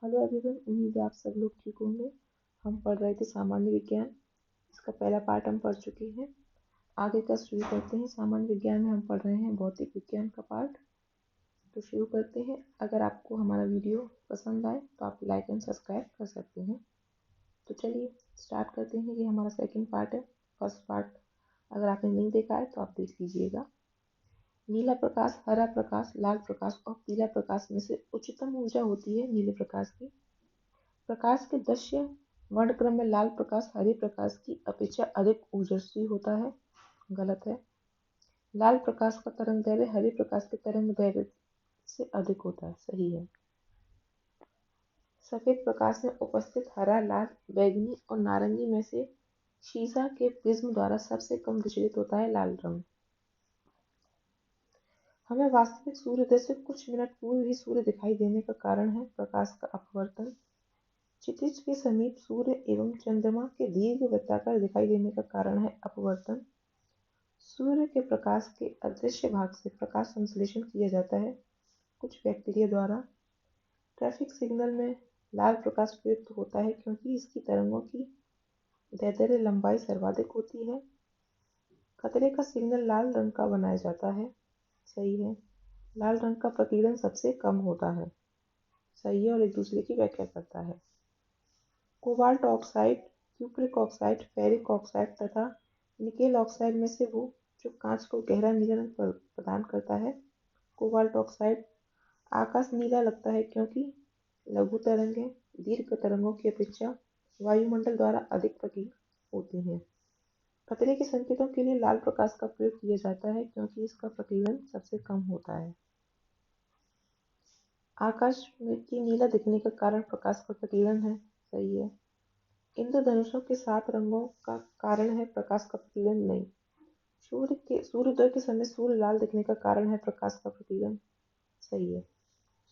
Hello everyone, उम्मीद है आप सब लोग ठीक होंगे। हम पढ़ रहे थे सामान्य विज्ञान। इसका पहला पार्ट हम पढ़ चुके हैं। आगे का शुरू करते हैं। सामान्य विज्ञान में हम पढ़ रहे हैं भौतिक विज्ञान का पार्ट। तो शुरू करते हैं। अगर आपको हमारा वीडियो पसंद आए तो आप लाइक एंड सब्सक्राइब कर सकते हैं। तो चलिए स्टार्ट करते हैं। ये हमारा सेकेंड पार्ट है। फर्स्ट पार्ट अगर आपने नहीं देखा है तो आप देख लीजिएगा। नीला प्रकाश, हरा प्रकाश, लाल प्रकाश और पीला प्रकाश में से उच्चतम ऊर्जा होती है नीले प्रकाश की। प्रकाश के दृश्य वर्णक्रम में लाल प्रकाश हरे प्रकाश की अपेक्षा अधिक ऊर्जास्वी होता है। गलत है। लाल प्रकाश का तरंग दैर्ध्य हरे प्रकाश के तरंग दैर्ध्य से अधिक होता है। सही है। सफेद प्रकाश में उपस्थित हरा, लाल, बैंगनी और नारंगी में से शीशा के प्रिज्म द्वारा सबसे कम विचलित होता है लाल रंग। हमें वास्तविक सूर्योदय से कुछ मिनट पूर्व ही सूर्य दिखाई देने का कारण है प्रकाश का अपवर्तन। क्षितिज के समीप सूर्य एवं चंद्रमा के दीर्घ वृत्ताकार दिखाई देने का कारण है अपवर्तन। सूर्य के प्रकाश के अदृश्य भाग से प्रकाश संश्लेषण किया जाता है कुछ बैक्टीरिया द्वारा। ट्रैफिक सिग्नल में लाल प्रकाश प्रयुक्त होता है क्योंकि इसकी तरंगों की दैर्ध्य लंबाई सर्वाधिक होती है। खतरे का सिग्नल लाल रंग का बनाया जाता है। सही है। लाल रंग का प्रकीर्णन सबसे कम होता है। सही है और एक दूसरे की व्याख्या करता है। Cobalt oxide, cupric oxide, ferric oxide तथा निकेल ऑक्साइड में से वो जो कांच को गहरा नीला रंग प्रदान करता है। Cobalt oxide. आकाश नीला लगता है क्योंकि लघु तरंगें दीर्घ तरंगों की अपेक्षा वायुमंडल द्वारा अधिक प्रकीर्णित होती हैं। खतरे के संकेतों के लिए लाल प्रकाश का प्रयोग किया जाता है क्योंकि इसका प्रकीर्णन सबसे कम होता है। आकाश की नीला दिखने का कारण प्रकाश का प्रकीर्णन है। सही है। इंद्रधनुषों के 7 रंगों का कारण है प्रकाश का प्रकीर्णन नहीं। सूर्योदय के समय सूर्य लाल दिखने का कारण है प्रकाश का प्रकीर्णन। सही है।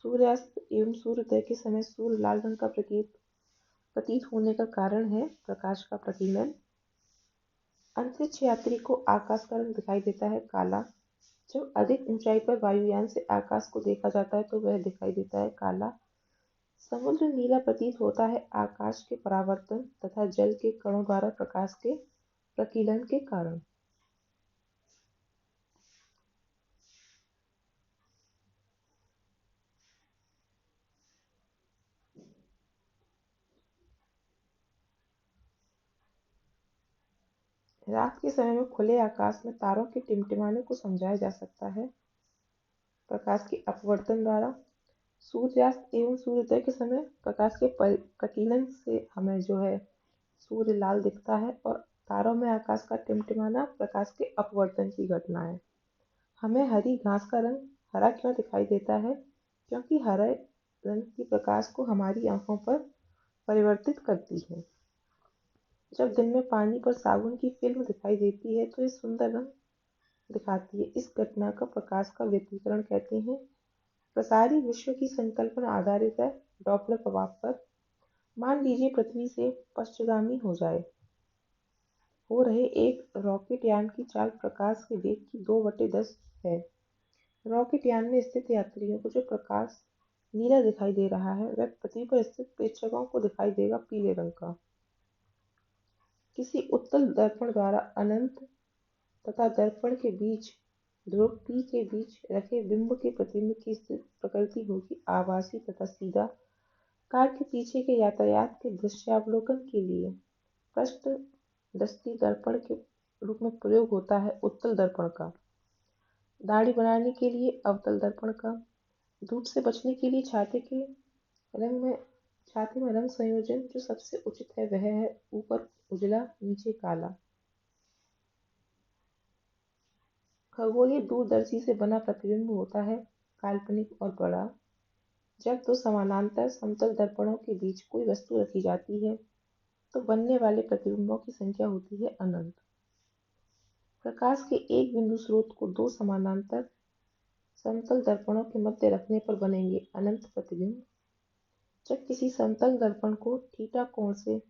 सूर्यास्त एवं सूर्योदय के समय सूर्य लाल रंग का प्रतीत होने का कारण है प्रकाश का प्रकीर्णन। अंतरिक्ष यात्री को आकाश का रंग दिखाई देता है काला। जब अधिक ऊंचाई पर वायुयान से आकाश को देखा जाता है तो वह दिखाई देता है काला। समुद्र नीला प्रतीत होता है आकाश के परावर्तन तथा जल के कणों द्वारा प्रकाश के प्रकीर्णन के कारण। रात के समय में खुले आकाश में तारों के टिमटिमाने को समझाया जा सकता है प्रकाश के अपवर्तन द्वारा। सूर्यास्त एवं सूर्योदय के समय प्रकाश के प्रकीर्णन से हमें जो है सूर्य लाल दिखता है और तारों में आकाश का टिमटिमाना प्रकाश के अपवर्तन की घटना है। हमें हरी घास का रंग हरा क्यों दिखाई देता है? क्योंकि हरे रंग की प्रकाश को हमारी आंखों पर परिवर्तित करती है। जब दिन में पानी पर साबुन की फिल्म दिखाई देती है तो ये सुंदर रंग दिखाती है। इस घटना का प्रकाश का व्यतिकरण कहते हैं। प्रसारी विश्व की संकल्पना आधारित है डॉपलर प्रभाव पर। मान लीजिए पृथ्वी से पश्चिमगामी हो रहे एक रॉकेट यान की चाल प्रकाश के वेग की 2/10 है। रॉकेट यान में स्थित यात्रियों को जो प्रकाश नीला दिखाई दे रहा है वह पृथ्वी पर स्थित प्रेक्षकों को दिखाई देगा पीले रंग का। किसी उत्तल दर्पण द्वारा अनंत तथा दर्पण के बीच ध्रुव P के बीच रखे बिंब के प्रतिबिंब की स्थित प्रकृति होगी आभासी तथा सीधा। कार के पीछे के यातायात के दृश्यावलोकन के लिए पृष्ठ दृष्टि दर्पण के रूप में प्रयोग होता है उत्तल दर्पण का। दाढ़ी बनाने के लिए अवतल दर्पण का। धूप से बचने के लिए छाते में रंग संयोजन जो सबसे उचित है वह है ऊपर उजला नीचे काला। खगोलीय दूरदर्शी से बना प्रतिबिंब होता है काल्पनिक और बड़ा। जब दो समानांतर समतल दर्पणों के बीच कोई वस्तु रखी जाती है तो बनने वाले प्रतिबिंबों की संख्या होती है अनंत। प्रकाश के एक बिंदु स्रोत को दो समानांतर समतल दर्पणों के मध्य रखने पर बनेंगे अनंत प्रतिबिंब। जब किसी समतल दर्पण को थीटा कोण से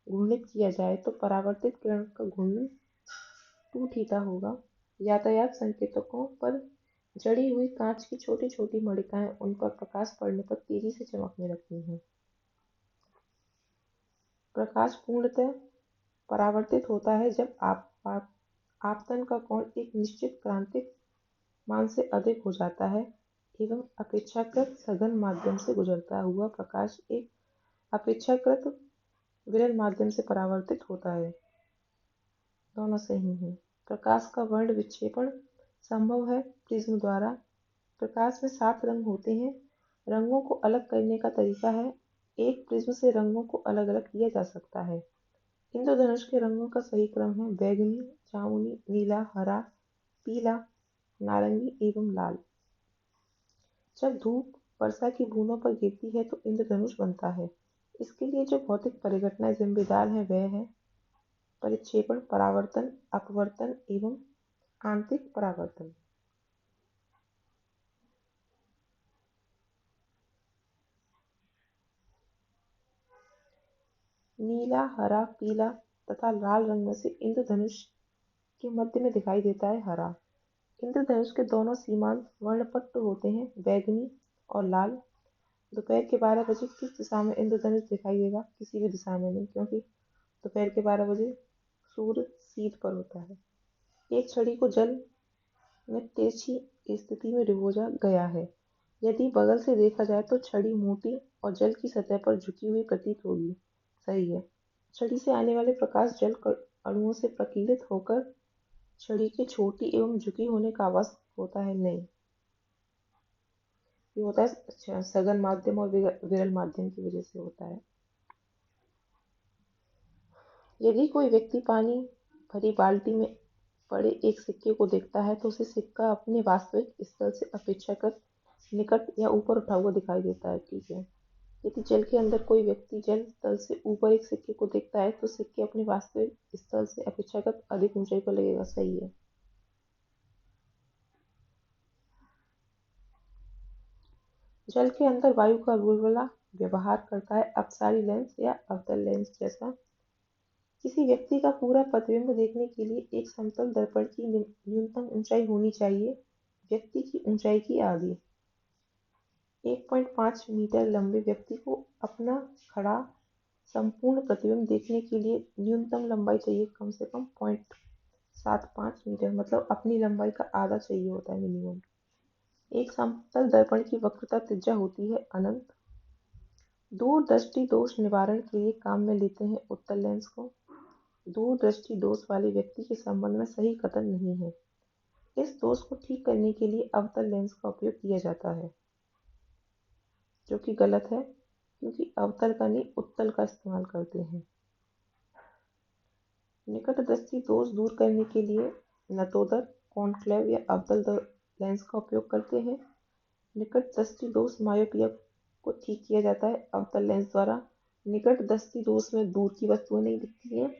घूर्णित किया जाए तो परावर्तित किरण का घूर्णन 2 थीटा होगा। यातायात संकेतकों पर जड़ी हुई कांच की छोटी छोटी मणिकाएं उन पर प्रकाश पड़ने पर तेजी से चमकने लगती हैं। प्रकाश पूर्णतः परावर्तित होता है जब आपतन का कोण एक निश्चित क्रांतिक मान से अधिक हो जाता है एवं अपेक्षाकृत सघन माध्यम से गुजरता हुआ प्रकाश एक अपेक्षाकृत विरल माध्यम से परावर्तित होता है। दोनों सही हैं। प्रकाश का वर्ण विक्षेपण संभव है प्रिज्म द्वारा। प्रकाश में 7 रंग होते हैं। रंगों को अलग करने का तरीका है। एक प्रिज्म से रंगों को अलग अलग किया जा सकता है। इंद्रधनुष के रंगों का सही क्रम है बैगनी, जामुनी, नीला, हरा, पीला, नारंगी एवं लाल। जब धूप वर्षा की बूंदों पर गिरती है तो इंद्रधनुष बनता है। इसके लिए जो भौतिक परिघटनाएं जिम्मेदार हैं वह है परिक्षेपण, परावर्तन, अपवर्तन एवं आंतरिक परावर्तन। नीला, हरा, पीला तथा लाल रंग में से इंद्रधनुष के मध्य में दिखाई देता है हरा। इंद्रधनुष के दोनों सीमांत वर्णपट्ट होते हैं बैगनी और लाल। दोपहर के 12 बजे किस दिशा में इंद्रधनुष दिखाई देगा? किसी भी दिशा में नहीं, क्योंकि दोपहर के 12 बजे सूर्य शीत पर होता है। एक छड़ी को जल में तिरछी स्थिति में डुबोया गया है। यदि बगल से देखा जाए तो छड़ी मोटी और जल की सतह पर झुकी हुई प्रतीत होगी। सही है। छड़ी से आने वाले प्रकाश जल अणुओं से प्रकीर्णित होकर छड़ी की छोटी एवं झुकी होने का आवाज होता है। नहीं, ये होता है सघन माध्यम और विरल माध्यम की वजह से होता है। यदि कोई व्यक्ति पानी भरी बाल्टी में पड़े एक सिक्के को देखता है तो उसे सिक्का अपने वास्तविक स्थल से अपेक्षाकृत निकट या ऊपर उठा हुआ दिखाई देता है। ठीक है। यदि जल के अंदर कोई व्यक्ति जल तल से ऊपर एक सिक्के को देखता है तो सिक्के अपने वास्तविक स्थल से अपेक्षाकृत अधिक ऊंचाई पर लगेगा। सही है। जल के अंदर वायु का बुलबुला व्यवहार करता है अपसारी लेंस या अवतल लेंस जैसा। किसी व्यक्ति का पूरा प्रतिबिंब देखने के लिए एक समतल दर्पण की न्यूनतम ऊंचाई होनी चाहिए व्यक्ति की ऊंचाई की आधी। 1.5 मीटर लंबे व्यक्ति को अपना खड़ा संपूर्ण प्रतिबिंब देखने के लिए न्यूनतम लंबाई चाहिए कम से कम 0.75 मीटर, मतलब अपनी लंबाई का आधा चाहिए होता है मिनिमम। एक समतल दर्पण की वक्रता त्रिज्या होती है अनंत। दूरदृष्टि दोष निवारण के लिए काम में लेते हैं उत्तल लेंस को। दूरदृष्टि दोष वाले व्यक्ति के संबंध में सही कथन नहीं है। इस दोष को ठीक करने के लिए अवतल लेंस का उपयोग किया जाता है, जो कि गलत है क्योंकि अवतल का नहीं उत्तल का इस्तेमाल करते हैं। निकट दृष्टि दोष दूर करने के लिए नतोदर, कॉन्क्लेव या अवतल लेंस का उपयोग करते हैं। निकट दृष्टि दोष मायोपिया को ठीक किया जाता है अवतल लेंस द्वारा। निकट दृष्टि दोष में दूर की वस्तुएं नहीं दिखती हैं,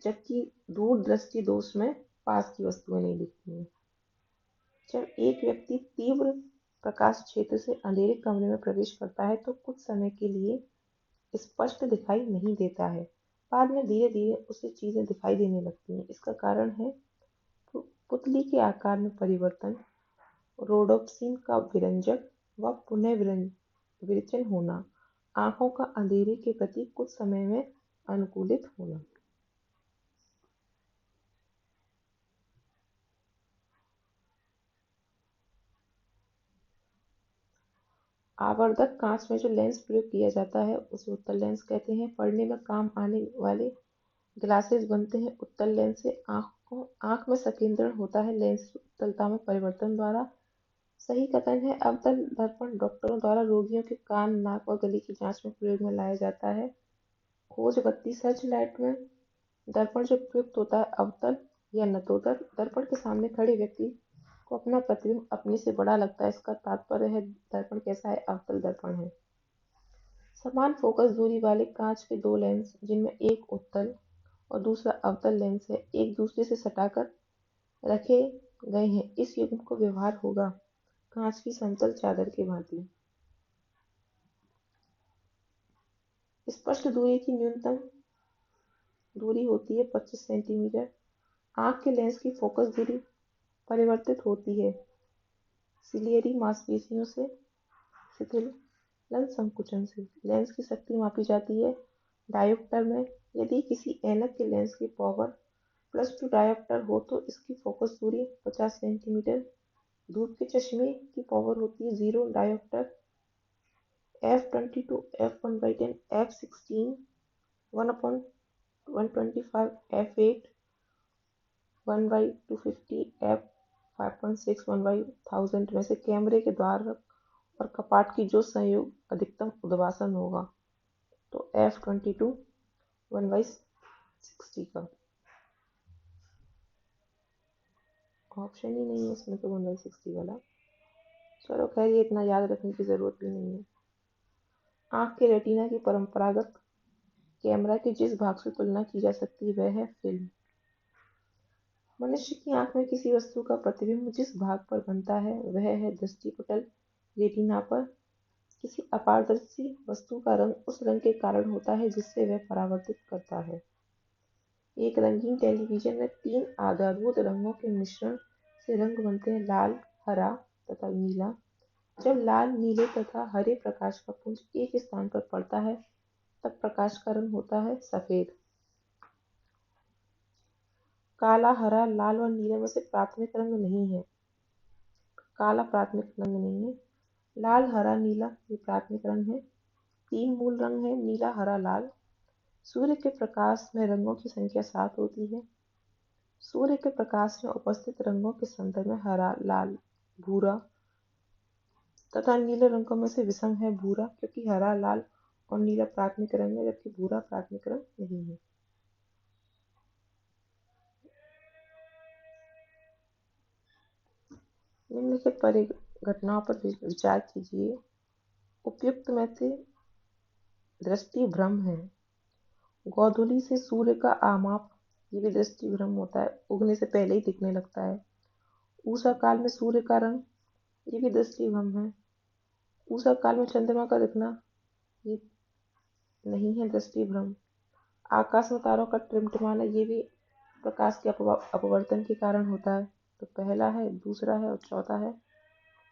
जबकि दूर दृष्टि दोष में पास की वस्तुएं नहीं दिखती हैं। जब एक व्यक्ति तीव्र प्रकाश क्षेत्र से अंधेरे कमरे में प्रवेश करता है तो कुछ समय के लिए स्पष्ट दिखाई नहीं देता है। बाद में धीरे धीरे उसे चीजें दिखाई देने लगती हैं। इसका कारण है पुतली के आकार में परिवर्तन, रोडोप्सिन का विरंजक व पुनः विरेचन होना, आंखों का अंधेरे के प्रति कुछ समय में अनुकूलित होना। आवर्धक कांच में जो लेंस प्रयोग किया जाता है उसे उत्तल लेंस कहते हैं। पढ़ने में काम आने वाले ग्लासेस बनते हैं उत्तल लेंस से। आंख में संकेंद्रण होता है लेंस की उत्तलता में परिवर्तन द्वारा। सही कथन है अवतल दर्पण डॉक्टरों द्वारा रोगियों के कान, नाक और गले की जांच में प्रयोग में लाया जाता है। खोज बत्ती सर्च लाइट में दर्पण जो प्रयुक्त होता है अवतल या नतोदर। दर्पण के सामने खड़े व्यक्ति को अपना प्रतिबिंब अपने से बड़ा लगता है। इसका तात्पर्य है दर्पण कैसा है? अवतल दर्पण है। समान फोकस दूरी वाले कांच के 2 लेंस जिनमें एक उत्तल और दूसरा अवतल लेंस है एक दूसरे से सटाकर रखे गए हैं। इस युग्म को व्यवहार होगा कांच की समतल चादर के भांति। स्पष्ट दूरी की न्यूनतम दूरी होती है 25 सेंटीमीटर। आंख के लेंस की फोकस दूरी परिवर्तित होती है सिलियरी मांसपेशियों से शिथिलन संकुचन से। लेंस की शक्ति मापी जाती है डायोप्टर में यदि किसी ऐनक के लेंस की पावर +2 डायोप्टर हो तो इसकी फोकस दूरी 50 सेंटीमीटर। धूप के चश्मे की पावर होती है 0 dioptre. f22 f1/10 f16 1/125 f8 1/250 f5.6 1/1000 में से कैमरे के द्वार और कपाट की जो संयोग अधिकतम उद्भासन होगा। तो f22 1/60 का ऑप्शन ही नहीं है इसमें, तो 1/60 वाला। चलो खैर, ये इतना याद रखने की जरूरत भी नहीं है। आंख के रेटिना की परंपरागत कैमरा के जिस भाग से तुलना की जा सकती है वह है फिल्म। मनुष्य की आंख में किसी वस्तु का प्रतिबिंब जिस भाग पर बनता है वह है दृष्टिपटल। रेटिना पर किसी अपारदर्शी वस्तु का रंग उस रंग के कारण होता है जिससे वह परावर्तित करता है। एक रंगीन टेलीविजन में 3 आधारभूत रंगों के मिश्रण से रंग बनते हैं, लाल, हरा तथा नीला। जब लाल, नीले तथा हरे प्रकाश का पुंज एक स्थान पर पड़ता है तब प्रकाश का रंग होता है सफेद। काला, हरा, लाल और नीले में से प्राथमिक रंग नहीं है। काला प्राथमिक रंग नहीं है। लाल, हरा, नीला ये प्राथमिक रंग है। 3 मूल रंग है, नीला, हरा, लाल। सूर्य के प्रकाश में रंगों की संख्या 7 होती है। सूर्य के प्रकाश में उपस्थित रंगों के संदर्भ में हरा, लाल, भूरा तथा नीले रंगों में से विषम है भूरा, क्योंकि हरा, लाल और नीला प्राथमिक रंग है जबकि भूरा प्राथमिक रंग नहीं है। निम्नलिखित परिघटनाओं पर विचार कीजिए। उपयुक्त में से दृष्टि भ्रम है। गोधूली से सूर्य का आमाप, ये भी दृष्टि भ्रम होता है, उगने से पहले ही दिखने लगता है। ऊषा काल में सूर्य का रंग, ये भी दृष्टि भ्रम है। ऊषा काल में चंद्रमा का दिखना, ये नहीं है दृष्टि भ्रम। आकाश में तारों का टिमटिमाना, ये भी प्रकाश के अपवर्तन के कारण होता है। तो पहला है, दूसरा है और चौथा है।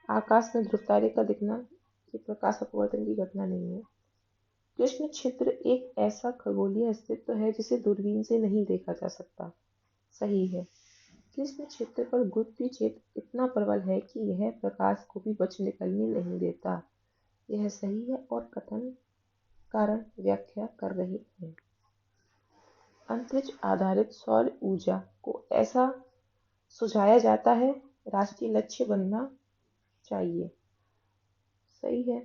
आकाश में ध्रुव तारे का दिखना, ये प्रकाश अपवर्तन की घटना नहीं है। कृष्ण छिद्र एक ऐसा खगोलीय अस्तित्व है जिसे दूरबीन से नहीं देखा जा सकता। सही है। कृष्ण छिद्र पर गुरुत्वीय क्षेत्र इतना प्रबल है कि यह प्रकाश को भी बच निकलने नहीं देता। यह सही है और कथन कारण व्याख्या कर रही है। अंतरिक्ष आधारित सौर ऊर्जा को ऐसा सुझाया जाता है राष्ट्रीय लक्ष्य बनना चाहिए। सही है।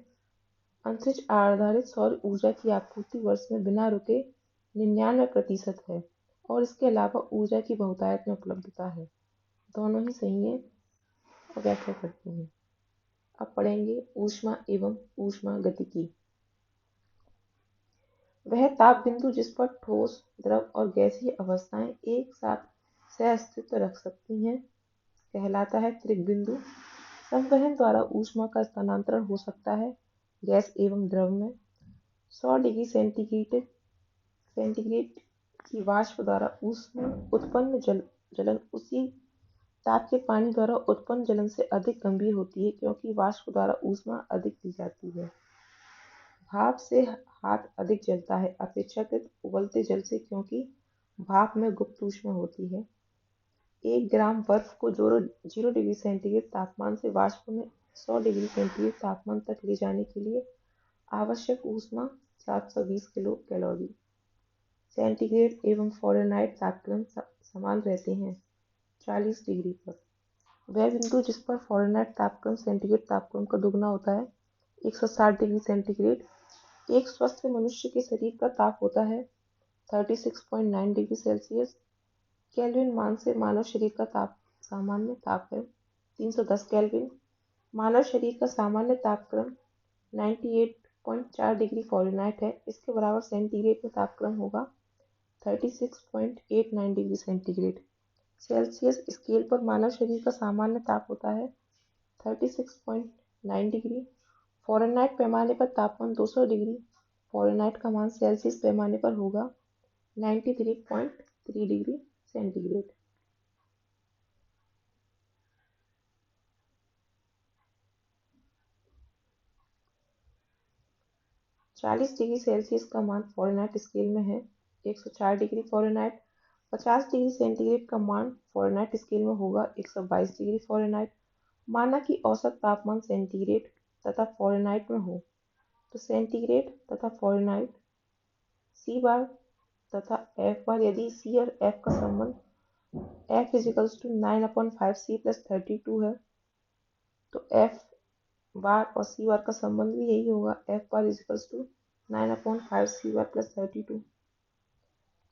अंतरिक्ष आधारित सौर ऊर्जा की आपूर्ति वर्ष में बिना रुके 99% है और इसके अलावा ऊर्जा की बहुतायत में उपलब्धता है। दोनों ही सही है और व्याख्या करते हैं। अब पढ़ेंगे ऊष्मा एवं ऊष्मागतिकी। वह ताप बिंदु जिस पर ठोस, द्रव और गैसीय अवस्थाएं एक साथ सह-अस्तित्व रख सकती हैं कहलाता है त्रिक बिंदु। संवहन द्वारा ऊष्मा का स्थानांतरण हो सकता है गैस एवं द्रव में। 100 डिग्री सेंटीग्रेड की वाष्प द्वारा ऊष्मा उत्पन्न जलन उसी ताप के पानी द्वारा उत्पन्न जलन से अधिक गंभीर होती है क्योंकि वाष्प द्वारा ऊष्मा अधिक दी जाती है। भाप से हाथ अधिक जलता है अपेक्षाकृत उबलते जल से क्योंकि भाप में गुप्त ऊष्मा होती है। 1 ग्राम बर्फ को 0 डिग्री सेंटीग्रेड तापमान से वाष्प में 100 डिग्री सेंटीग्रेड तापमान तक ले जाने के लिए आवश्यक ऊष्मा 720 किलो कैलोरी। सेंटीग्रेड एवं फ़ारेनहाइट तापक्रम समान रहते हैं 40 डिग्री पर। वह बिंदु जिस पर फ़ारेनहाइट तापक्रम सेंटीग्रेड तापक्रम का दुगना होता है 160 डिग्री सेंटीग्रेड। एक स्वस्थ मनुष्य के शरीर का ताप होता है 36.9 डिग्री सेल्सियस। केल्विन मान से मानव शरीर का ताप सामान्य ताप है 310 केल्विन। मानव शरीर का सामान्य तापक्रम 98.4 डिग्री फ़ारेनहाइट है। इसके बराबर सेंटीग्रेड में तापक्रम होगा 36.89 डिग्री सेंटीग्रेड। सेल्सियस स्केल पर मानव शरीर का सामान्य ताप होता है 36.9 डिग्री। फ़ारेनहाइट पैमाने पर तापमान 200 डिग्री फ़ारेनहाइट का मान सेल्सियस पैमाने पर होगा 93.3 डिग्री सेंटीग्रेड। 40 डिग्री सेल्सियस का मान फ़ारेनहाइट स्केल में है 104 डिग्री फ़ारेनहाइट। 50 डिग्री सेंटीग्रेड का मान फ़ारेनहाइट स्केल में होगा 122 डिग्री फ़ारेनहाइट। माना कि औसत तापमान सेंटीग्रेड तथा फ़ारेनहाइट में हो तो सेंटीग्रेड तथा फ़ारेनहाइट सी बार तथा एफ बार, यदि सी और एफ का संबंध एफ इजिकल्स टू 9/5 c + 32 है तो एफ बार और सी बार का संबंध भी यही होगा, F bar equals to 9/5 c bar + 32।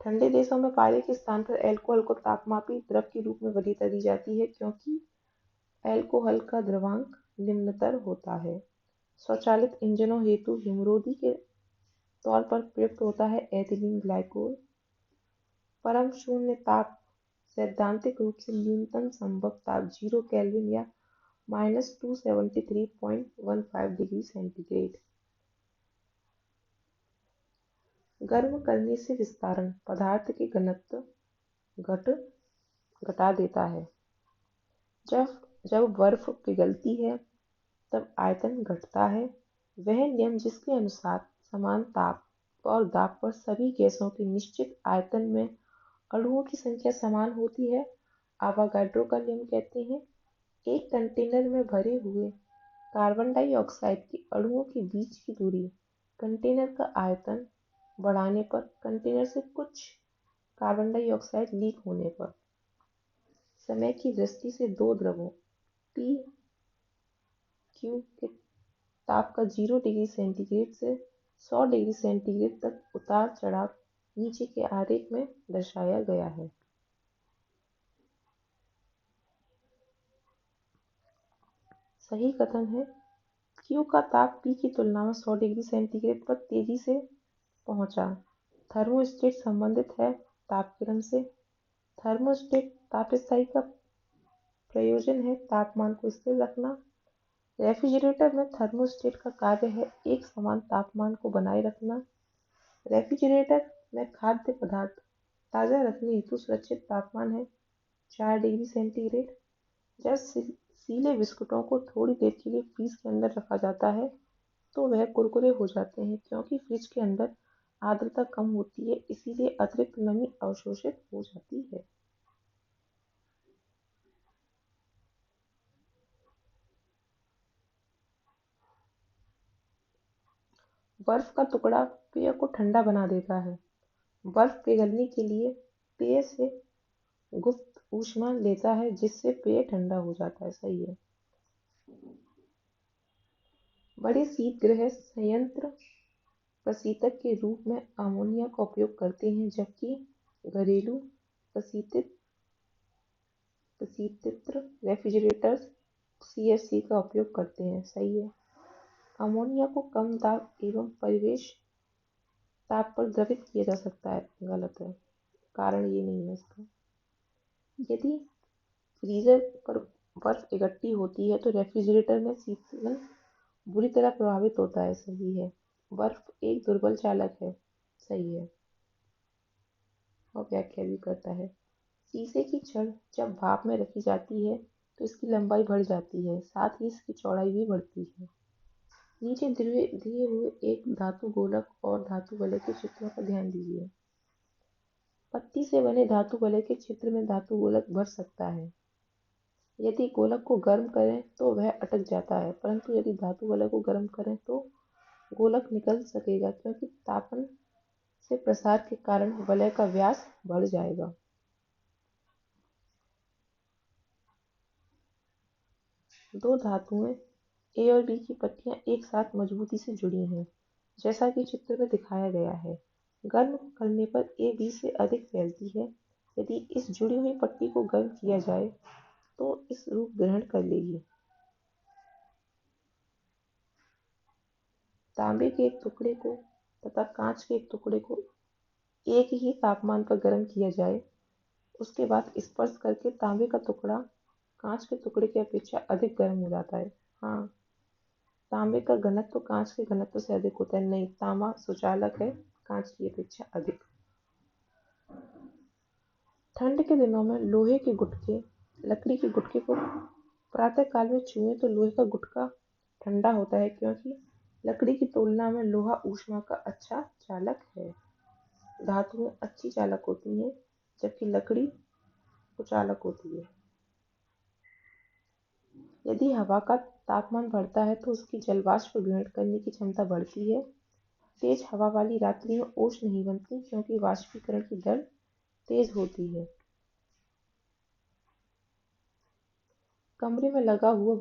ठंडे देशों में पारे के स्थान पर एल्कोहल को तापमापी द्रव के रूप में वरीयता दी जाती है क्योंकि एल्कोहल का द्रवांक निम्नतर होता है। स्वचालित इंजनों हेतु हिमरोधी के तौर पर प्रयुक्त होता है एथिलीन ग्लाइकोल। परम शून्य ताप सैद्धांतिक रूप से न्यूनतम संभव ताप 0 केल्विन या -273.15 डिग्री सेंटीग्रेड। गर्म करने से विस्तारण पदार्थ के घनत्व घटा देता है। जब बर्फ पिघलती है तब आयतन घटता है। वह नियम जिसके अनुसार समान ताप और दाब पर सभी गैसों के निश्चित आयतन में अणुओं की संख्या समान होती है, आवागाड्रो का नियम कहते हैं। एक कंटेनर में भरे हुए कार्बन डाइऑक्साइड के अणुओं के बीच की दूरी कंटेनर का आयतन बढ़ाने पर कंटेनर से कुछ कार्बन डाइऑक्साइड लीक होने पर समय की दृष्टि से दो द्रवों P Q के ताप का 0 डिग्री सेंटीग्रेड से 100 डिग्री सेंटीग्रेड तक उतार चढ़ाव नीचे के आरेख में दर्शाया गया है। सही कथन है। Q का ताप P की तुलना में 100 डिग्री सेंटीग्रेड पर तेजी से पहुंचा। थर्मोस्टेट संबंधित है तापक्रम से। थर्मोस्टेट तापस्थायी का प्रयोजन है तापमान को स्थिर रखना। रेफ्रिजरेटर में थर्मोस्टेट का कार्य है एक समान तापमान को बनाए रखना। रेफ्रिजरेटर में खाद्य पदार्थ ताज़ा रखने हेतु सुरक्षित तापमान है 4 डिग्री सेंटीग्रेड। जब सीले बिस्कुटों को थोड़ी देर के लिए फ्रीज के अंदर रखा जाता है तो वह कुरकुरे हो जाते हैं क्योंकि फ्रिज के अंदर आर्द्रता कम होती है, इसीलिए अतिरिक्त नमी अवशोषित हो जाती है। बर्फ का टुकड़ा पेय को ठंडा बना देता है। बर्फ पिघलने के लिए पेय से गुप्त ऊष्मा लेता है जिससे पेय ठंडा हो जाता है। सही है। बड़े शीतगृह संयंत्र प्रशीतक के रूप में अमोनिया का उपयोग करते हैं जबकि घरेलू प्रशीतित्र रेफ्रिजरेटर्स CFC का उपयोग करते हैं। सही है। अमोनिया को कम दाब एवं परिवेश ताप पर द्रवित किया जा सकता है। गलत है, कारण ये नहीं है इसका। यदि फ्रीजर पर बर्फ इकट्ठी होती है तो रेफ्रिजरेटर में शीतलन बुरी तरह प्रभावित होता है। सही है। बर्फ एक दुर्बल चालक है। सही है और व्याख्या भी करता है। शीशे की छड़ जब भाप में रखी जाती है तो इसकी लंबाई बढ़ जाती है, साथ ही इसकी चौड़ाई भी बढ़ती है। नीचे दिए हुए एक धातु गोलक और धातु वलय के चित्रों पर ध्यान दीजिए। पत्ती से बने धातु वलय के चित्र में धातु गोलक भर सकता है। यदि गोलक को गर्म करें तो वह अटक जाता है, परंतु यदि धातु वलय को गर्म करें तो गोलक निकल सकेगा क्योंकि तापन से प्रसार के कारण वलय का व्यास बढ़ जाएगा। दो धातुएं A और B की पट्टियां एक साथ मजबूती से जुड़ी हैं, जैसा कि चित्र में दिखाया गया है। गर्म करने पर A B से अधिक फैलती है। यदि इस जुड़ी हुई पट्टी को गर्म किया जाए तो इस रूप ग्रहण कर लेगी। तांबे के एक टुकड़े को तथा कांच के एक टुकड़े को एक ही तापमान पर गर्म किया जाए, उसके बाद स्पर्श करके तांबे का टुकड़ा कांच के टुकड़े की अपेक्षा अधिक गर्म हो जाता है। हाँ, तांबे का घनत्व कांच के घनत्व से अधिक होता है। नहीं, तांबा सुचालक है कांच की अपेक्षा अधिक। ठंड के दिनों में लोहे के गुटके लकड़ी के गुटके को प्रातः काल में छुएं तो लोहे का गुटका ठंडा होता है क्योंकि लकड़ी की तुलना में लोहा ऊष्मा का अच्छा चालक है। धातुएं अच्छी चालक होती हैं, जबकि लकड़ी कुचालक होती है। यदि हवा का तापमान बढ़ता है तो उसकी जलवाष्प ग्रहण करने की क्षमता बढ़ती है। तेज हवा वाली रात्रि में ओस नहीं बनती, क्योंकि वाष्पीकरण की दर तेज होती है। कमरे में लगा हुआ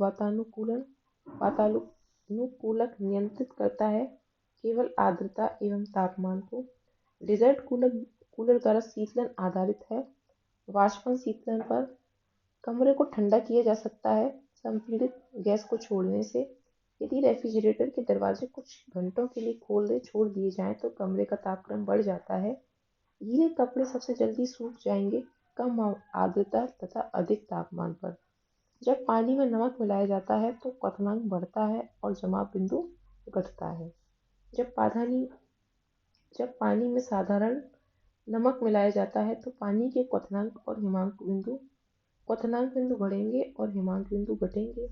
वातानुकूलक नियंत्रित करता है केवल आर्द्रता एवं तापमान को। डेजर्ट कूलर द्वारा शीतलन आधारित है। वाष्पन शीतलन पर कमरे को ठंडा किया जा सकता है संपीड़ित गैस को छोड़ने से। यदि रेफ्रिजरेटर के दरवाजे कुछ घंटों के लिए खोले छोड़ दिए जाएं तो कमरे का तापक्रम बढ़ जाता है। गीले कपड़े सबसे जल्दी सूख जाएंगे कम आर्द्रता तथा अधिक तापमान पर। जब पानी में नमक मिलाया जाता है तो क्वथनांक बढ़ता है और जमाव बिंदु घटता है। जब पानी में साधारण नमक मिलाया जाता है तो पानी के क्वथनांक बिंदु बढ़ेंगे और हिमांक बिंदु घटेंगे।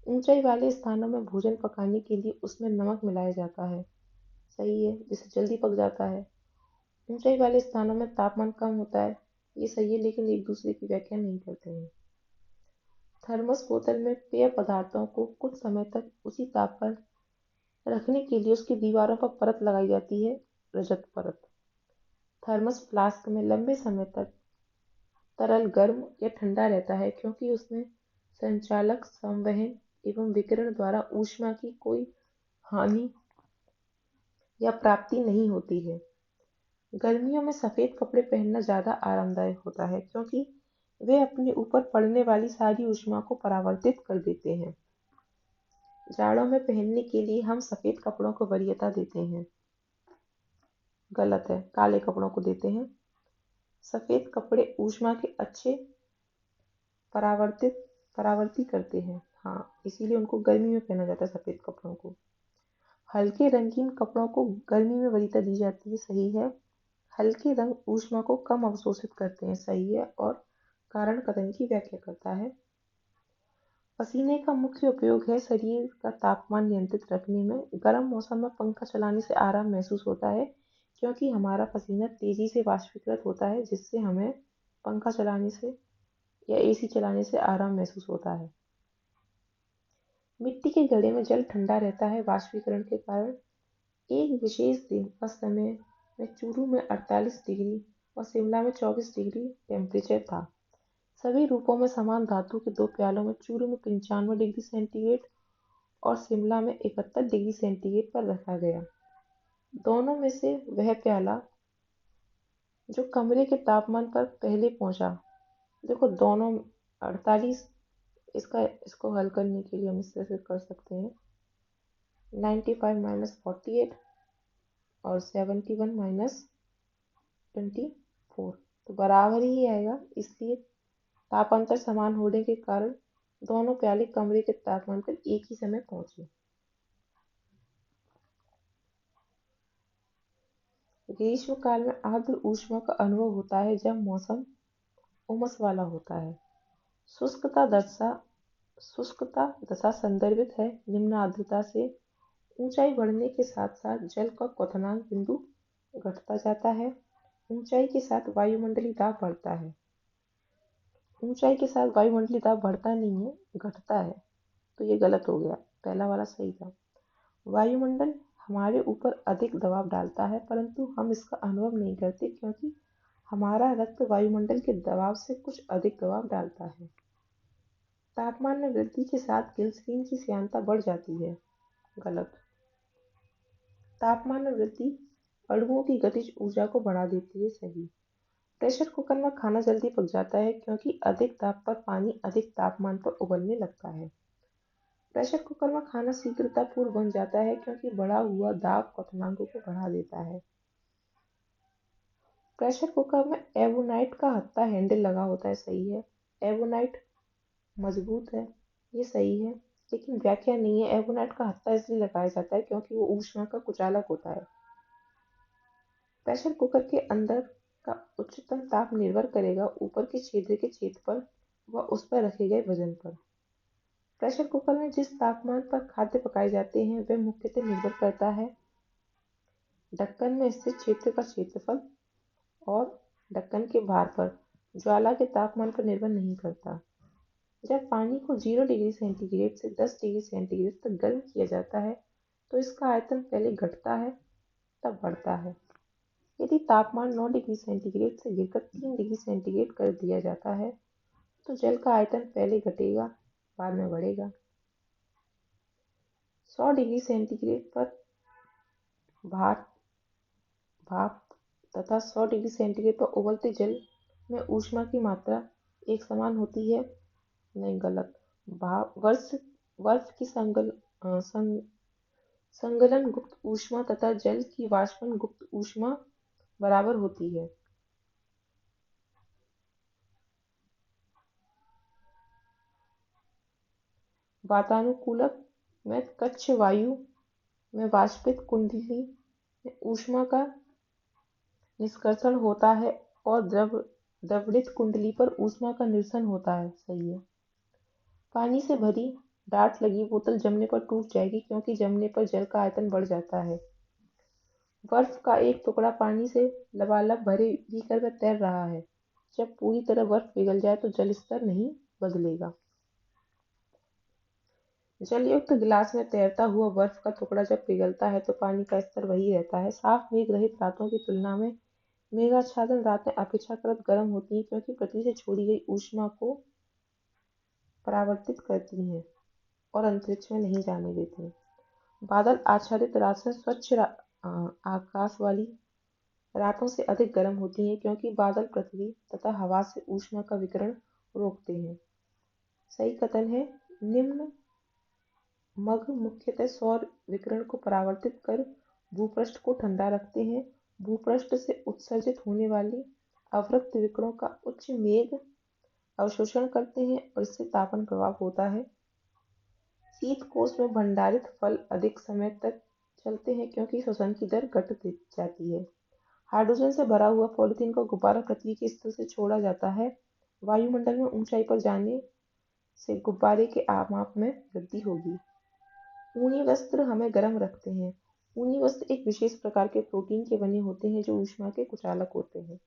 ऊंचाई वाले स्थानों में भोजन पकाने के लिए उसमें नमक मिलाया जाता है, सही है, जिससे जल्दी पक जाता है। ऊंचाई वाले स्थानों में तापमान कम होता है, ये सही है, लेकिन एक दूसरे की व्याख्या नहीं करते हैं। थर्मस बोतल में पेय पदार्थों को कुछ समय तक उसी ताप पर रखने के लिए उसकी दीवारों पर परत लगाई जाती है, रजत परत। थर्मस फ्लास्क में लंबे समय तक तरल गर्म या ठंडा रहता है, क्योंकि उसमें संचालक, संवहन एवं विकिरण द्वारा ऊष्मा की कोई हानि या प्राप्ति नहीं होती है। गर्मियों में सफेद कपड़े पहनना ज्यादा आरामदायक होता है, क्योंकि वे अपने ऊपर पड़ने वाली सारी ऊष्मा को परावर्तित कर देते हैं। जाड़ों में पहनने के लिए हम सफेद कपड़ों को वरीयता देते हैं। गलत है, काले कपड़ों को देते हैं। सफेद कपड़े ऊष्मा के अच्छे परावर्ती करते हैं, हाँ, इसीलिए उनको गर्मी में पहना जाता है सफेद कपड़ों को। हल्के रंगीन कपड़ों को गर्मी में वरीयता दी जाती है, सही है। हल्के रंग ऊष्मा को कम अवशोषित करते हैं, सही है, और कारण कथन की व्याख्या करता है। पसीने का मुख्य उपयोग है शरीर का तापमान नियंत्रित रखने में। गर्म मौसम में पंखा चलाने से आराम महसूस होता है, क्योंकि हमारा पसीना तेजी से वाष्पीकृत होता है, जिससे हमें पंखा चलाने से या एसी चलाने से आराम महसूस होता है। मिट्टी के घड़े में जल ठंडा रहता है वाष्पीकरण के कारण। एक विशेष दिन और समय में चूरू में 48 डिग्री और शिमला में 24 डिग्री टेम्परेचर था। सभी रूपों में समान धातु के दो प्यालों में चूरू में 95 डिग्री सेंटीग्रेड और शिमला में 71 डिग्री सेंटीग्रेड पर रखा गया। दोनों में से वह प्याला जो कमरे के तापमान पर पहले पहुंचा, देखो दोनों 48, इसको हल करने के लिए हम इस तरह से कर सकते हैं, 95 माइनस 48 और 71 माइनस 24, तो बराबर ही आएगा। इसलिए तापांतर समान होने के कारण दोनों प्याले कमरे के तापमान पर एक ही समय पहुंचे। ग्रीष्म काल में आर्द्र ऊष्मा का अनुभव होता है जब मौसम उमस वाला होता है। शुष्कता दशा संदर्भित है निम्न आर्द्रता से। ऊंचाई बढ़ने के साथ साथ जल का क्वथनांक बिंदु घटता जाता है। ऊंचाई के साथ वायुमंडलीय दाब बढ़ता है। ऊंचाई के साथ वायुमंडलीय दाब बढ़ता नहीं है, घटता है, तो ये गलत हो गया, पहला वाला सही था। वायुमंडल हमारे ऊपर अधिक दबाव डालता है, परंतु हम इसका अनुभव नहीं करते, क्योंकि हमारा रक्त वायुमंडल के दबाव से कुछ अधिक दबाव डालता है। तापमान में वृद्धि के साथ ग्लिसरीन की श्यानता बढ़ जाती है, गलत। तापमान में वृद्धि अणुओं की गतिज ऊर्जा को बढ़ा देती है, सही। प्रेशर कुकर में खाना जल्दी पक जाता है, क्योंकि अधिक दाब पर पानी अधिक तापमान पर उबलने लगता है। प्रेशर कुकर में खाना शीघ्रतापूर्वक बन जाता है, क्योंकि बढ़ा हुआ दाब क्वथनांकों को बढ़ा देता है। प्रेशर कुकर में एवोनाइट का हत्था हैंडल लगा होता है, सही है। एवोनाइट मजबूत है, ये सही है, लेकिन व्याख्या नहीं है। एवोनाइट का हत्था इसलिए लगाया जाता है क्योंकि वो ऊष्मा का कुचालक होता है। प्रेशर कुकर के अंदर का उच्चतम ताप निर्भर करेगा ऊपर के छिद्र के क्षेत्रफल व उस पर रखे गए वजन पर। प्रेशर कुकर में जिस तापमान पर खाद्य पकाए जाते हैं वह मुख्यतः निर्भर करता है ढक्कन में स्थित क्षेत्र का क्षेत्रफल और ढक्कन के भार पर, ज्वाला के तापमान पर निर्भर नहीं करता। जब पानी को 0 डिग्री सेंटीग्रेड से 10 डिग्री सेंटीग्रेड तक गर्म किया जाता है तो इसका आयतन पहले घटता है तब बढ़ता है। यदि तापमान 9 डिग्री सेंटीग्रेड से गिरकर 3 डिग्री सेंटीग्रेड कर दिया जाता है तो जल का आयतन पहले घटेगा बाद में बढ़ेगा। 100 डिग्री सेंटीग्रेड पर भाप तथा 100 डिग्री सेंटीग्रेड पर उबलते जल में ऊष्मा की मात्रा एक समान होती है? नहीं, गलत। बर्फ की संगलन गुप्त ऊष्मा तथा जल की वाष्पन गुप्त ऊष्मा बराबर होती है। वातानुकूलक में कक्ष वायु में वाष्पित कुंडली में ऊष्मा का निष्कर्षण होता है और द्रवित कुंडली पर ऊष्मा का निरसन होता है। सही है। पानी से भरी डार्ट लगी बोतल जमने पर टूट जाएगी क्योंकि जमने पर जल का आयतन बढ़ जाता है। बर्फ का एक टुकड़ा पानी से लबालब भरे बीकर में तैर रहा है। जब पूरी तरह बर्फ पिघल जाए तो जल स्तर नहीं बदलेगा। जलयुक्त गिलास में तैरता हुआ बर्फ का टुकड़ा जब पिघलता है तो पानी का स्तर वही रहता है। साफ मेघ रहित रातों की तुलना में मेघाच्छादन रातें अपेक्षाकृत गर्म होती हैं क्योंकि पृथ्वी से छोड़ी गई ऊष्मा को परावर्तित करती हैं और अंतरिक्ष में नहीं जाने देती। बादल आच्छादित रातें स्वच्छ आकाश वाली रातों से अधिक गर्म होती हैं क्योंकि बादल पृथ्वी तथा हवा से ऊष्मा का विकिरण रोकते हैं। सही कथन है। निम्न मग मुख्यतः सौर विकिरण को परावर्तित कर भूपृष्ठ को ठंडा रखते हैं। भूपृष्ठ से उत्सर्जित होने वाली अवरक्त विकिरणों का उच्च मेघ अवशोषण करते हैं और इससे तापन प्रभाव होता है। शीत कोष में भंडारित फल अधिक समय तक चलते हैं क्योंकि श्वसन की दर घट जाती है। हाइड्रोजन से भरा हुआ पॉलीथीन का गुब्बारा पृथ्वी के स्तर से छोड़ा जाता है। वायुमंडल में ऊंचाई पर जाने से गुब्बारे के माप में वृद्धि होगी। ऊनी वस्त्र हमें गर्म रखते हैं। ऊनी वस्त्र एक विशेष प्रकार के प्रोटीन के बने होते हैं जो ऊष्मा के कुचालक होते हैं।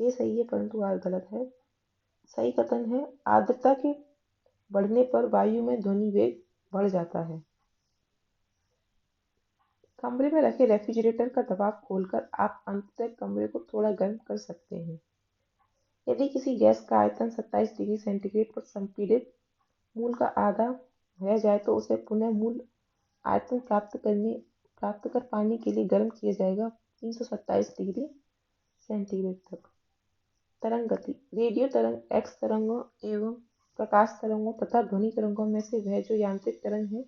ये सही है परंतु गलत है। सही कथन है। आर्द्रता के बढ़ने पर वायु में ध्वनि वेग बढ़ जाता है। कमरे में रखे रेफ्रिजरेटर का दबाव खोलकर आप अंततः कमरे को थोड़ा गर्म कर सकते हैं। यदि किसी गैस का आयतन 27 डिग्री सेंटीग्रेड पर संपीड़ित मूल का आधा रह जाए तो उसे पुनः मूल आयतन प्राप्त कर पाने के लिए गर्म किया जाएगा 327 डिग्री सेंटीग्रेड तक। तरंग गति। रेडियो तरंग एक्स तरंगों एवं प्रकाश तरंगों तथा ध्वनि तरंगों में से वह जो यांत्रिक तरंग है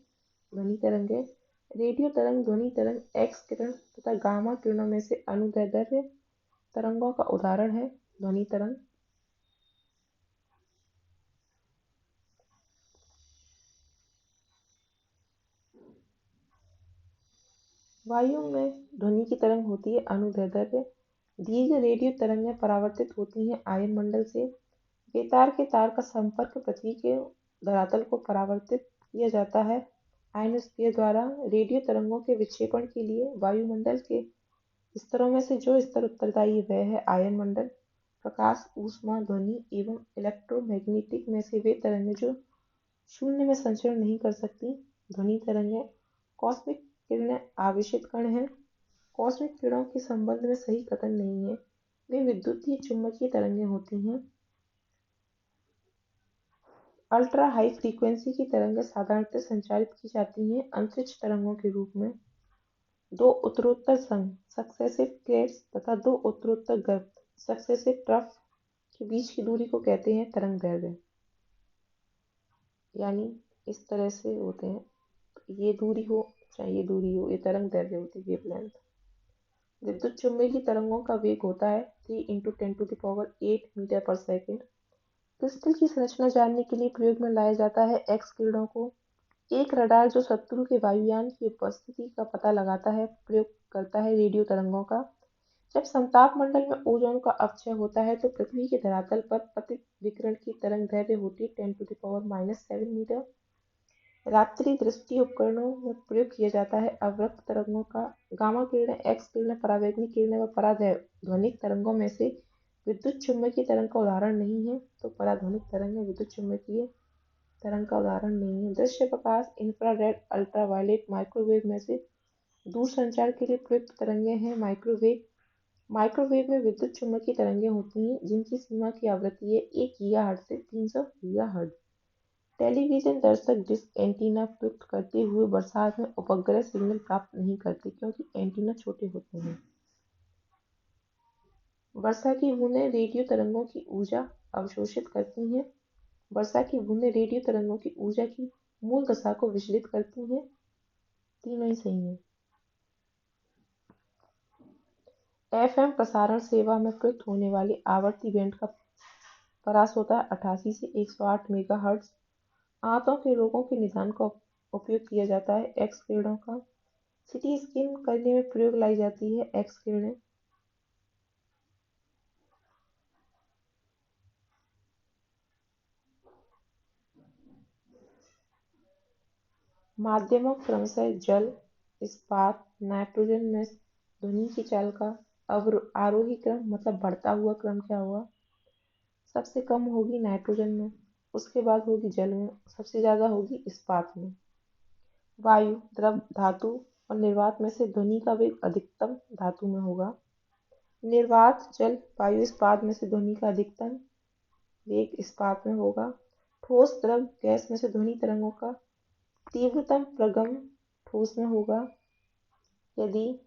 ध्वनि तरंग है। रेडियो तरंग, ध्वनि तरंग, एक्स किरण तथा गामा किरणों में से अनुदैर्ध्य तरंगों का उदाहरण है ध्वनि तरंग। वायु में ध्वनि की तरंग होती है अनुदैर्ध्य। दीर्घ रेडियो तरंगें परावर्तित होती हैं आयन मंडल से। बेतार के तार का संपर्क पृथ्वी के धरातल को परावर्तित किया जाता है आयनोस्फीयर द्वारा। रेडियो तरंगों के विक्षेपण के लिए वायुमंडल के स्तरों में से जो स्तर उत्तरदायी वह है आयन मंडल। प्रकाश, ऊष्मा, ध्वनि एवं इलेक्ट्रोमैग्नेटिक में से वे तरंगें जो शून्य में संचरण नहीं कर सकती ध्वनि तरंगें। कॉस्मिक किरणें आवेशित कण हैं। कॉस्मिक किरणों के संबंध में सही कथन नहीं है। वे विद्युतीय चुम्बकीय तरंगें होती हैं। अल्ट्रा हाई फ्रीक्वेंसी की तरंगें साधारणतः संचारित की जाती हैं अंतरिक्ष तरंगों के रूप में। दो उत्तरोत्तर संघ सक्सेसिव क्लेट्स तथा दो उत्तरोत्तर गर्त सक्सेसिव ट्रफ के बीच की दूरी को कहते हैं तरंग दैर्ध्य। यानी इस तरह से होते हैं, ये दूरी हो चाहे ये दूरी हो, ये तरंग दैर्ध्य होती है, वेवलेंथ। विद्युत चुम्बकीय तरंगों का वेग होता है 3 × 10⁸ मीटर पर सेकेंड। क्रिस्टल की संरचना जानने के लिए प्रयोग में लाया जाता है एक्स किरणों को। एक रडार जो शत्रु के वायुयान की उपस्थिति का पता लगाता है प्रयोग करता है रेडियो तरंगों का। जब समताप मंडल में ओजोन का अपक्षय होता है तो पृथ्वी के धरातल पर पतित विकिरण की तरंग दैर्ध्य होती है 10⁻⁷ मीटर। रात्रि दृष्टि उपकरणों में प्रयोग किया जाता है। अवरक्त तरंगों का गामा किरणें, एक्स किरणें, परावैंगनिक किरणें व पराध्वनिक तरंगों में से विद्युत चुम्बकीय तरंग का उदाहरण नहीं है। तो पराध्वनिक तरंग विद्युत चुम्बकीय तरंग का उदाहरण नहीं है। दृश्य प्रकाश, इंफ्रारेड, अल्ट्रावायलेट, माइक्रोवेव में से दूर संचार के लिए प्रयुक्त तरंगें हैं। माइक्रोवेव में विद्युत चुम्बकीय तरंगें होती हैं जिनकी सीमा की आवृत्ति है 1 गीगाहर्ट्ज से 300 गीगाहर्ट्ज। टेलीविजन दर्शक डिश एंटीना प्रयुक्त करते हुए बरसात में उपग्रह सिग्नल प्राप्त नहीं करते क्योंकि एंटीना छोटे होते हैं। वर्षा की बूंदें रेडियो तरंगों की ऊर्जा अवशोषित करती हैं। वर्षा की बूंदें रेडियो तरंगों की ऊर्जा की मूल दशा को विचलित करती हैं। तीनों ही सही है। एफएम प्रसारण सेवा में प्रयुक्त होने वाली आवृत्ति बैंड का परास होता है 88 से 108 मेगाहर्ट्ज। आंतों के रोगों के निदान का उपयोग किया जाता है एक्स किरणों का। सीटी स्कैन करने में प्रयोग लाई जाती है एक्स किरणें। माध्यमों क्रमशः जल, इस्पात, नाइट्रोजन में ध्वनि की चाल का आरोही क्रम मतलब बढ़ता हुआ क्रम क्या हुआ? सबसे कम होगी नाइट्रोजन में, उसके बाद होगी जल में, सबसे ज्यादा होगी इस्पात में। वायु, द्रव, धातु और निर्वात में से ध्वनि का वेग अधिकतम धातु में होगा। निर्वात, जल, वायु, इस्पात में से ध्वनि का अधिकतम वेग इस्पात में होगा। ठोस, द्रव, गैस में से ध्वनि तरंगों का तीव्रतम प्रगम ठोस में होगा। यदि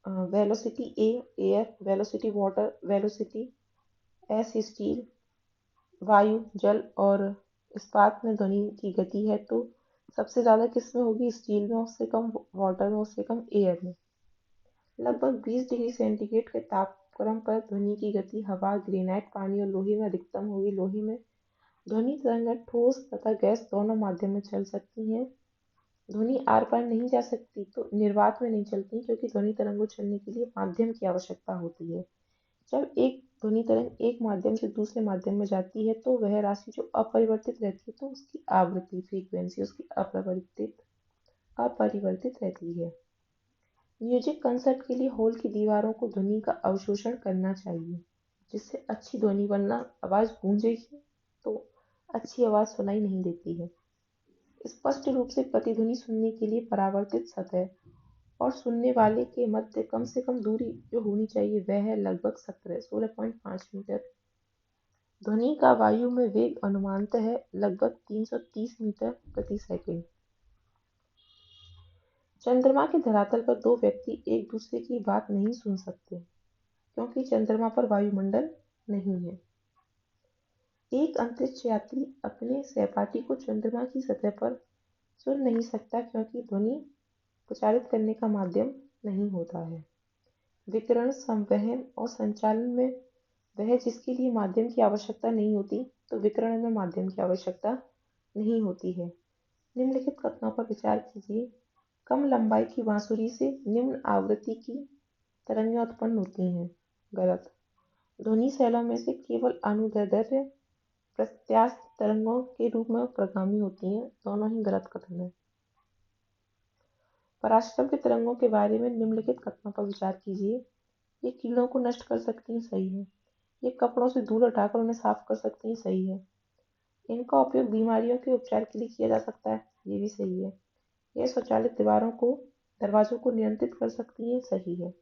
velocity A air, velocity water, velocity S steel, वायु, जल और इस्पात में ध्वनि की गति है तो सबसे ज्यादा किस में होगी? स्टील में, उससे कम वाटर में, उससे कम एयर में। लगभग 20 डिग्री सेंटीग्रेड के तापक्रम पर ध्वनि की गति हवा, ग्रेनाइट, पानी और लोहे में अधिकतम होगी। लोहे में ध्वनि तरंगें ठोस तथा गैस दोनों माध्यम में चल सकती हैं। ध्वनि आर पार नहीं जा सकती तो निर्वात में नहीं चलती क्योंकि ध्वनि तरंगों चलने के लिए माध्यम की आवश्यकता होती है। जब एक ध्वनि तरंग एक माध्यम से दूसरे माध्यम में जाती है तो वह राशि जो अपरिवर्तित रहती है तो उसकी आवृत्ति फ्रीक्वेंसी उसकी अपरिवर्तित रहती है। म्यूजिक कंसर्ट के लिए हॉल की दीवारों को ध्वनि का अवशोषण करना चाहिए जिससे अच्छी ध्वनि, वरना आवाज गूंजेगी तो अच्छी आवाज सुनाई नहीं देती है। स्पष्ट रूप से प्रतिध्वनि सुनने के लिए परावर्तित सतह और सुनने वाले के मध्य कम से कम दूरी जो होनी चाहिए वह है लगभग 16.5 मीटर। ध्वनि का वायु में वेग अनुमानतः है लगभग 330 मीटर प्रति सेकंड। चंद्रमा के धरातल पर दो व्यक्ति एक दूसरे की बात नहीं सुन सकते क्योंकि चंद्रमा पर वायुमंडल नहीं है। एक अंतरिक्ष यात्री अपने सहपाठी को चंद्रमा की सतह पर सुन नहीं सकता क्योंकि ध्वनि प्रचारित करने का माध्यम नहीं होता है। विकिरण, संवहन और संचालन में वह जिसके लिए माध्यम की आवश्यकता नहीं होती तो विकिरण में माध्यम की आवश्यकता नहीं होती है। निम्नलिखित कथनों पर विचार कीजिए। कम लंबाई की बांसुरी से निम्न आवृत्ति की तरंगें उत्पन्न होती हैं। गलत। ध्वनि शैलों में से केवल अनुदैर्ध्य प्रत्यास्थ तरंगों के रूप में प्रगामी होती हैं। दोनों ही गलत कथन है। पराश्रव्य तरंगों के बारे में निम्नलिखित कथनों पर विचार कीजिए। ये कीड़ों को नष्ट कर सकती हैं। सही है। ये कपड़ों से धूल हटाकर उन्हें साफ कर सकती हैं। सही है। इनका उपयोग बीमारियों के उपचार के लिए किया जा सकता है। ये भी सही है। यह स्वचालित दरवाजों को नियंत्रित कर सकती हैं। सही है।